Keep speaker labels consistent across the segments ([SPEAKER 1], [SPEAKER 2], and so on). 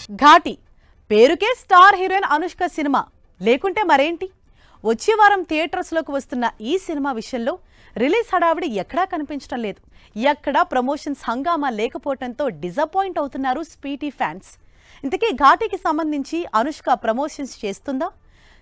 [SPEAKER 1] ఘాటి పేరుకే star heroine Anushka cinema లేకుంటే మరేంటి? వచ్చే వారం థియేటర్స్లోకి వస్తున్న ఈ సినిమా విషయంలో రిలీజ్ హడావిడి ఎక్కడా కనిపించడం లేదు. ఎక్కడా ప్రమోషన్స్ హంగామా లేకపోవడంతో డిసప్పాయింట్ అవుతున్నారు స్వీటీ ఫ్యాన్స్. ఇంతకీ ఘాటికి సంబంధించి అనుష్క ప్రమోషన్స్ చేస్తుందా?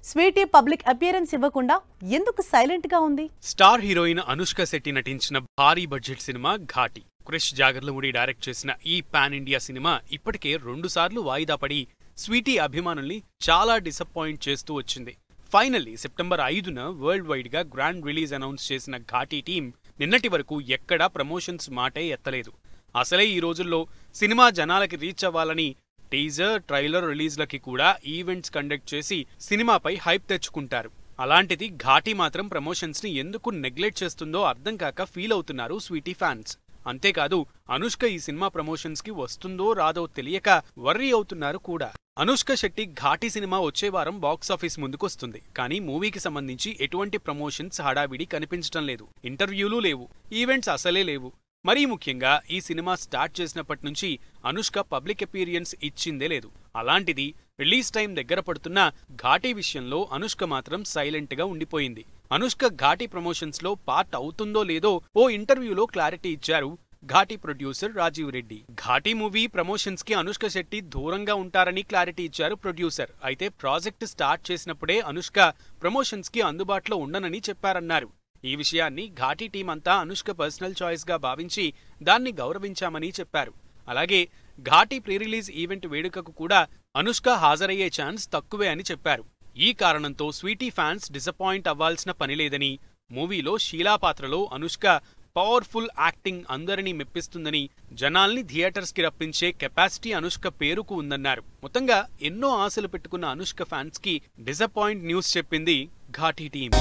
[SPEAKER 1] స్వీటీ పబ్లిక్ అపియరెన్స్ ఇవ్వకుండా ఎందుకు సైలెంట్ గా ఉంది?
[SPEAKER 2] స్టార్ హీరోయిన్ అనుష్క శెట్టి నటించిన భారీ budget cinema Ghaati. Krish Jagarlamudi direct చేసిన ఈ పాన్ ఇండియా సినిమా ఇప్పటికే 2 సార్లు వాయిదా పడి స్వీటీ అభిమానుల్ని చాలా డిసప్పాయింట్ చేస్తూ వచ్చింది. ఫైనల్లీ సెప్టెంబర్ 5న వరల్డ్ వైడ్ గా గ్రాండ్ రిలీజ్ అనౌన్స్ చేసిన ఘాటి టీం నిన్నటి వరకు ఎక్కడా ప్రమోషన్స్ మాటే ఎత్తలేదు. అసలే ఈ రోజుల్లో సినిమా జనాలకి రీచ్ అవ్వాలని టీజర్, ట్రైలర్ రిలీజ్లకి కూడా ఈవెంట్స్ కండక్ట్ చేసి సినిమాపై హైప్ తెచ్చుకుంటారు. అలాంటిది ఘాటి మాత్రం ప్రమోషన్స్ ని ఎందుకు నెగ్లెక్ట్ చేస్తుందో అర్థం కాక ఫీల్ అవుతున్నారు స్వీటీ ఫ్యాన్స్. అంతేకాదు అనుష్క ఈ సినిమా ప్రమోషన్స్ కి వస్తుందో రాదో తెలియక వర్రీ అవుతున్నారు కూడా. అనుష్క శెట్టి ఘాటి సినిమా వచ్చే వారం బాక్సాఫీస్ ముందుకొస్తుంది. కానీ మూవీకి సంబంధించి ఎటువంటి ప్రమోషన్స్ హడావిడి కనిపించడం లేదు. ఇంటర్వ్యూలు లేవు, ఈవెంట్స్ అసలే లేవు. మరీ ముఖ్యంగా ఈ సినిమా స్టార్ట్ చేసినప్పటి నుంచి అనుష్క పబ్లిక్ అపీరియన్స్ ఇచ్చిందే లేదు. అలాంటిది రిలీజ్ టైం దగ్గర పడుతున్న ఘాటి విషయంలో అనుష్క మాత్రం సైలెంట్ గా ఉండిపోయింది. అనుష్క ఘాటి ప్రమోషన్స్ లో పార్ట్ అవుతుందో లేదో ఓ ఇంటర్వ్యూలో క్లారిటీ ఇచ్చారు Ghaati producer Rajeev Reddy. Ghaati movie promotions కి అనుష్క శెట్టి దూరంగా ఉంటారని క్లారిటీ ఇచ్చారు ప్రొడ్యూసర్. అయితే ప్రాజెక్ట్ స్టార్ట్ చేసినప్పుడే అనుష్క ప్రమోషన్స్ కి అందుబాటులో ఉండనని చెప్పారన్నారు. ఈ విషయాన్ని ఘాటి టీం అంతా అనుష్క పర్సనల్ చాయిస్ గా భావించి దాన్ని గౌరవించామని చెప్పారు. అలాగే ఘాటి ప్రీ రిలీజ్ ఈవెంట్ వేడుకకు కూడా అనుష్క హాజరయ్యే ఛాన్స్ తక్కువే అని చెప్పారు. ఈ కారణంతో స్వీటీ ఫ్యాన్స్ డిసప్పాయింట్ అవ్వాల్సిన పనిలేదని, మూవీలో షీలా పాత్రలో అనుష్క పవర్ఫుల్ యాక్టింగ్ అందరినీ మెప్పిస్తుందని, జనాల్ని థియేటర్స్ కి రప్పించే కెపాసిటీ అనుష్క పేరుకు ఉందన్నారు. మొత్తంగా ఎన్నో ఆశలు పెట్టుకున్న అనుష్క ఫ్యాన్స్ కి డిసప్పాయింట్ న్యూస్ చెప్పింది ఘాటి టీం.